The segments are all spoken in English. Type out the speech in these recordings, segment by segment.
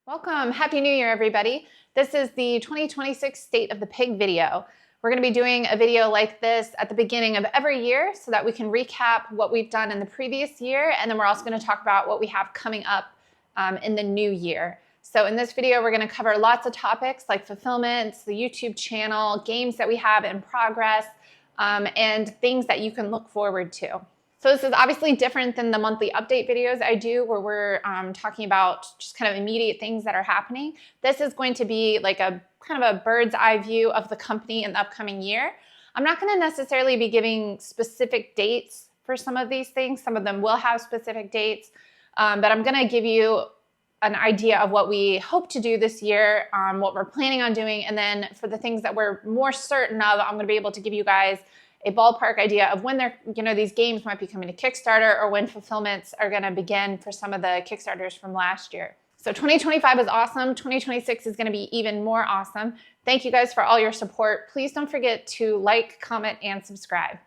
Welcome. Happy New Year, everybody. This is the 2026 State of the Pig video. We're going to be doing a video like this at the beginning of every year so that we can recap what we've done in the previous year, and then we're also going to talk about what we have coming up in the new year. So in this video, we're going to cover lots of topics like fulfillments, the YouTube channel, games that we have in progress, and things that you can look forward to. So this is obviously different than the monthly update videos I do where we're talking about just kind of immediate things that are happening. This is going to be like a kind of a bird's eye view of the company in the upcoming year. I'm not going to necessarily be giving specific dates for some of these things. Some of them will have specific dates, but I'm going to give you an idea of what we hope to do this year, what we're planning on doing, and then for the things that we're more certain of, I'm going to be able to give you guys a ballpark idea of when these games might be coming to Kickstarter or when fulfillments are going to begin for some of the Kickstarters from last year. So 2025 is awesome. 2026 is going to be even more awesome. Thank you guys for all your support. Please don't forget to like, comment, and subscribe.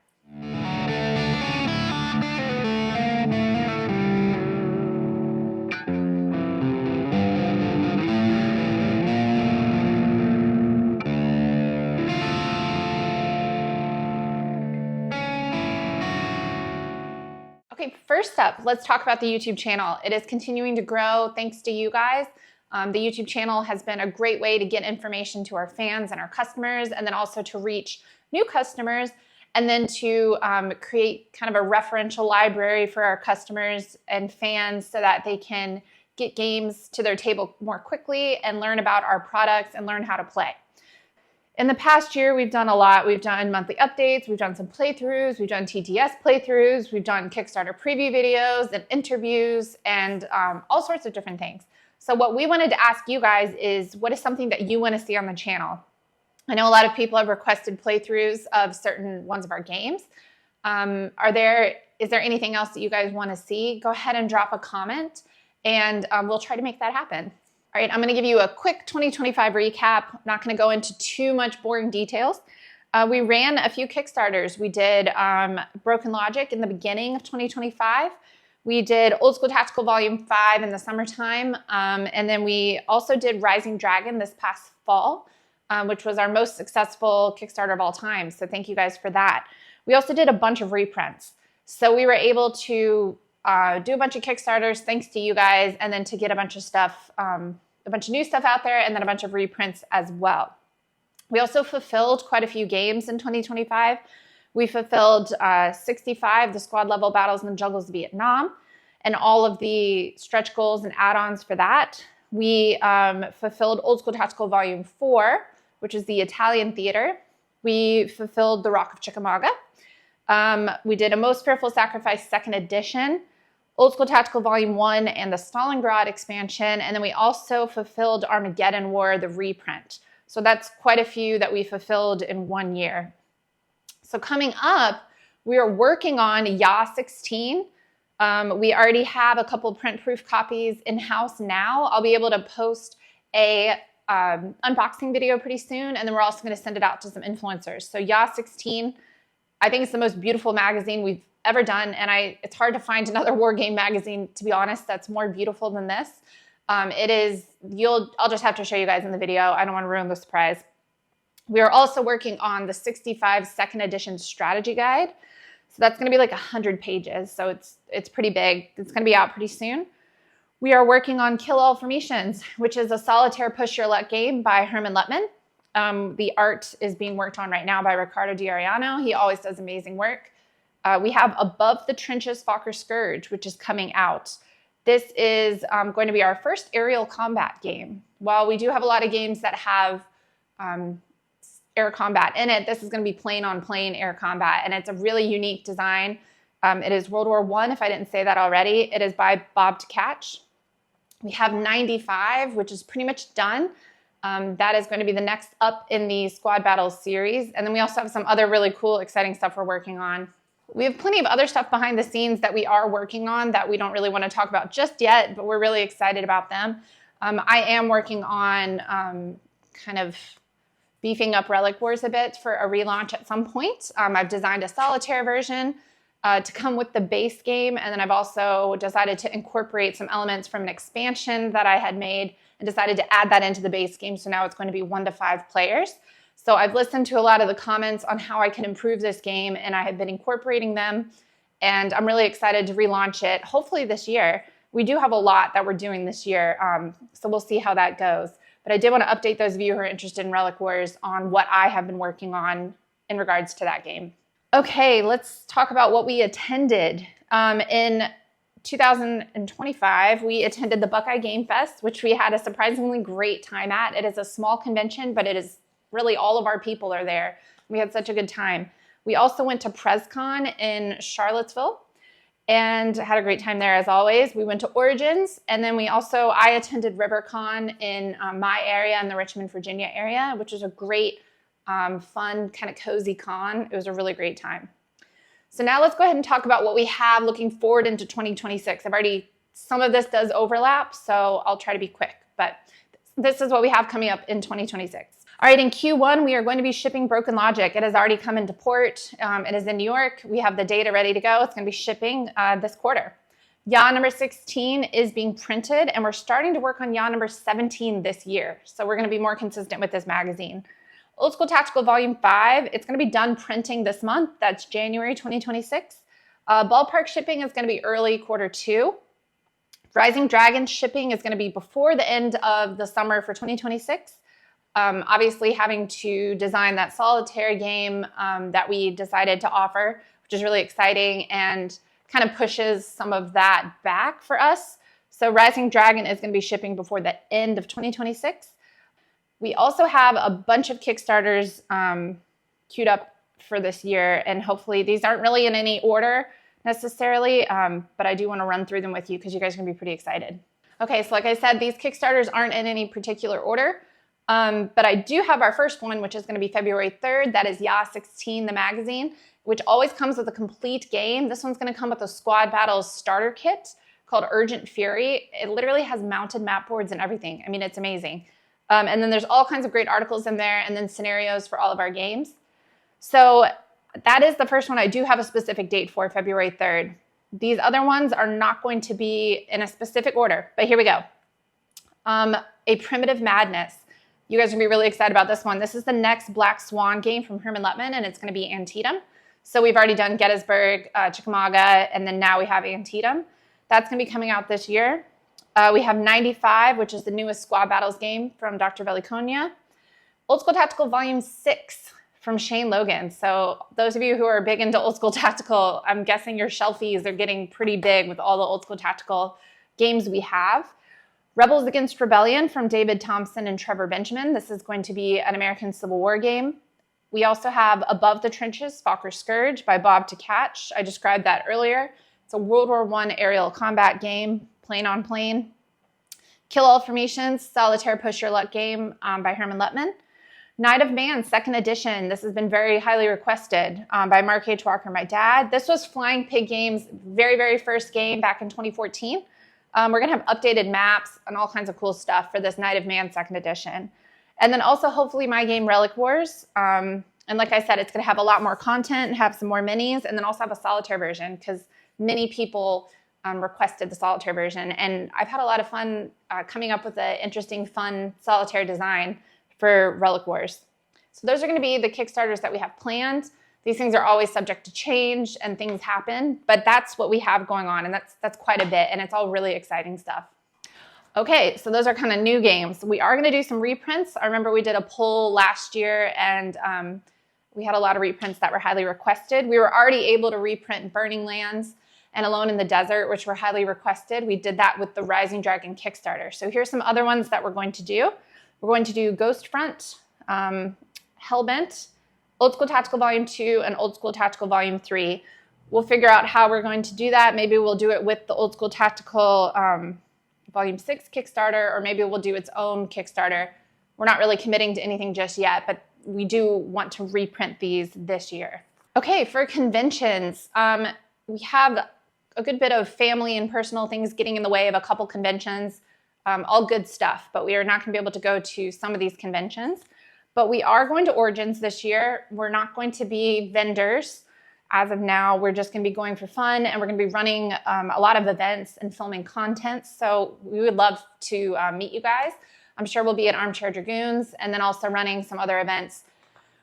Okay, first up, let's talk about the YouTube channel. It is continuing to grow thanks to you guys. The YouTube channel has been a great way to get information to our fans and our customers, and then also to reach new customers, and then to create kind of a referential library for our customers and fans so that they can get games to their table more quickly and learn about our products and learn how to play. In the past year, we've done a lot. We've done monthly updates, we've done some playthroughs, we've done TTS playthroughs, we've done Kickstarter preview videos and interviews and all sorts of different things. So what we wanted to ask you guys is, what is something that you want to see on the channel? I know a lot of people have requested playthroughs of certain ones of our games. Is there anything else that you guys want to see? Go ahead and drop a comment and we'll try to make that happen. All right, I'm going to give you a quick 2025 recap. I'm not going to go into too much boring details. We ran a few Kickstarters. We did Broken Logic in the beginning of 2025. We did Old School Tactical Volume 5 in the summertime. And then we also did Rising Dragon this past fall, which was our most successful Kickstarter of all time. So thank you guys for that. We also did a bunch of reprints. So we were able to do a bunch of Kickstarters thanks to you guys, and then to get a bunch of stuff, a bunch of new stuff out there, and then a bunch of reprints as well. We also fulfilled quite a few games in 2025. We fulfilled 65, the squad level battles in the jungles of Vietnam, and all of the stretch goals and add-ons for that. We fulfilled Old School Tactical Volume 4, which is the Italian theater. We fulfilled the Rock of Chickamauga. We did a Most Fearful Sacrifice 2nd edition, Old School Tactical Volume 1, and the Stalingrad expansion. And then we also fulfilled Armageddon War, the reprint. So that's quite a few that we fulfilled in 1 year. So coming up, we are working on Yaah 16. We already have a couple print-proof copies in-house now. I'll be able to post a unboxing video pretty soon, and then we're also going to send it out to some influencers. So Yaah 16, I think it's the most beautiful magazine we've ever done, and it's hard to find another war game magazine, to be honest, that's more beautiful than this. It is. I'll just have to show you guys in the video. I don't want to ruin the surprise. We are also working on the 65 2nd edition strategy guide. So that's going to be like 100 pages. So it's pretty big. It's going to be out pretty soon. We are working on Kill All Formations, which is a solitaire push your luck game by Herman Lettman. The art is being worked on right now by Ricardo Diariano. He always does amazing work. We have Above the Trenches Fokker Scourge, which is coming out. This is going to be our first aerial combat game. While we do have a lot of games that have air combat in it, this is going to be plane-on-plane air combat, and it's a really unique design. It is World War I, if I didn't say that already. It is by Bob to Catch. We have 95, which is pretty much done. That is going to be the next up in the Squad Battles series. And then we also have some other really cool, exciting stuff we're working on. We have plenty of other stuff behind the scenes that we are working on that we don't really want to talk about just yet, but we're really excited about them. I am working on kind of beefing up Relic Wars a bit for a relaunch at some point. I've designed a solitaire version. to come with the base game. And then I've also decided to incorporate some elements from an expansion that I had made and decided to add that into the base game. So now it's going to be 1 to 5 players. So I've listened to a lot of the comments on how I can improve this game, and I have been incorporating them. And I'm really excited to relaunch it, hopefully this year. We do have a lot that we're doing this year, so we'll see how that goes. But I did want to update those of you who are interested in Relic Wars on what I have been working on in regards to that game. Okay, let's talk about what we attended. In 2025, we attended the Buckeye Game Fest, which we had a surprisingly great time at. It is a small convention, but it is really all of our people are there. We had such a good time. We also went to PresCon in Charlottesville and had a great time there as always. We went to Origins, and then I attended RiverCon in my area in the Richmond, Virginia area, which was a great, fun, kind of cozy con. It was a really great time. So now let's go ahead and talk about what we have looking forward into 2026. Some of this does overlap, so I'll try to be quick, but this is what we have coming up in 2026. All right, in Q1, we are going to be shipping Broken Logic. It has already come into port. It is in New York. We have the data ready to go. It's going to be shipping this quarter. Yaah number 16 is being printed, and we're starting to work on Yaah number 17 this year. So we're going to be more consistent with this magazine. Old School Tactical Volume 5, it's going to be done printing this month. That's January 2026. Ballpark shipping is going to be early Q2. Rising Dragon shipping is going to be before the end of the summer for 2026. Obviously, having to design that solitaire game that we decided to offer, which is really exciting and kind of pushes some of that back for us. So Rising Dragon is going to be shipping before the end of 2026. We also have a bunch of Kickstarters queued up for this year, and hopefully these aren't really in any order necessarily, but I do want to run through them with you because you guys are going to be pretty excited. Okay, so like I said, these Kickstarters aren't in any particular order. But I do have our first one, which is going to be February 3rd. That is Yaah 16, the magazine, which always comes with a complete game. This one's going to come with a Squad Battles starter kit called Urgent Fury. It literally has mounted map boards and everything. I mean, it's amazing. And then there's all kinds of great articles in there and then scenarios for all of our games. So that is the first one. I do have a specific date for February 3rd. These other ones are not going to be in a specific order, but here we go. A Primitive Madness. You guys are going to be really excited about this one. This is the next Black Swan game from Herman Luttman, and it's going to be Antietam. So we've already done Gettysburg, Chickamauga, and then now we have Antietam. That's going to be coming out this year. We have 95, which is the newest Squad Battles game from Dr. Veliconia. Old School Tactical Volume 6 from Shane Logan. So those of you who are big into Old School Tactical, I'm guessing your shelfies are getting pretty big with all the Old School Tactical games we have. Rebels Against Rebellion from David Thompson and Trevor Benjamin. This is going to be an American Civil War game. We also have Above the Trenches, Fokker Scourge by Bob Tkach. I described that earlier. It's a World War I aerial combat game, plane on plane. Kill All Formations, Solitaire Push Your Luck game by Herman Luttman. Night of Man, 2nd edition. This has been very highly requested by Mark H. Walker, my dad. This was Flying Pig Games' very, very first game back in 2014. We're going to have updated maps and all kinds of cool stuff for this Night of Man 2nd edition. And then also hopefully my game Relic Wars. And like I said, it's going to have a lot more content and have some more minis, and then also have a solitaire version because many people requested the solitaire version. And I've had a lot of fun coming up with an interesting, fun solitaire design for Relic Wars. So those are going to be the Kickstarters that we have planned. These things are always subject to change and things happen, but that's what we have going on, and that's quite a bit, and it's all really exciting stuff. Okay, so those are kind of new games. We are going to do some reprints. I remember we did a poll last year, and we had a lot of reprints that were highly requested. We were already able to reprint Burning Lands and Alone in the Desert, which were highly requested. We did that with the Rising Dragon Kickstarter. So here's some other ones that we're going to do. We're going to do Ghost Front, Hellbent, Old School Tactical Volume 2, and Old School Tactical Volume 3. We'll figure out how we're going to do that. Maybe we'll do it with the Old School Tactical Volume 6 Kickstarter, or maybe we'll do its own Kickstarter. We're not really committing to anything just yet, but we do want to reprint these this year. Okay, for conventions, we have a good bit of family and personal things getting in the way of a couple conventions. All good stuff, but we are not going to be able to go to some of these conventions. But we are going to Origins this year. We're not going to be vendors. As of now, we're just going to be going for fun, and we're going to be running a lot of events and filming content. So we would love to meet you guys. I'm sure we'll be at Armchair Dragoons, and then also running some other events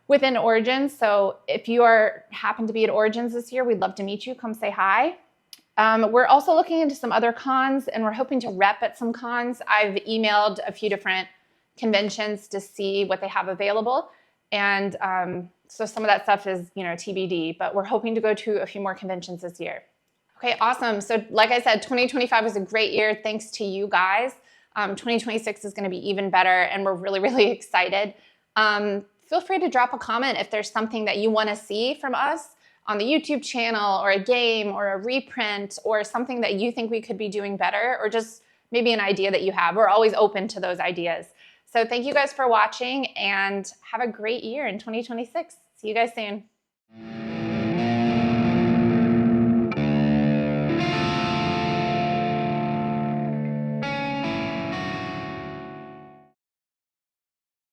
within Origins. So if you happen to be at Origins this year, we'd love to meet you. Come say hi. We're also looking into some other cons, and we're hoping to rep at some cons. I've emailed a few different conventions to see what they have available. And so some of that stuff is, TBD, but we're hoping to go to a few more conventions this year. Okay, awesome. So like I said, 2025 was a great year thanks to you guys. 2026 is going to be even better, and we're really, really excited. Feel free to drop a comment if there's something that you want to see from us on the YouTube channel, or a game, or a reprint, or something that you think we could be doing better, or just maybe an idea that you have. We're always open to those ideas. So thank you guys for watching, and have a great year in 2026. See you guys soon.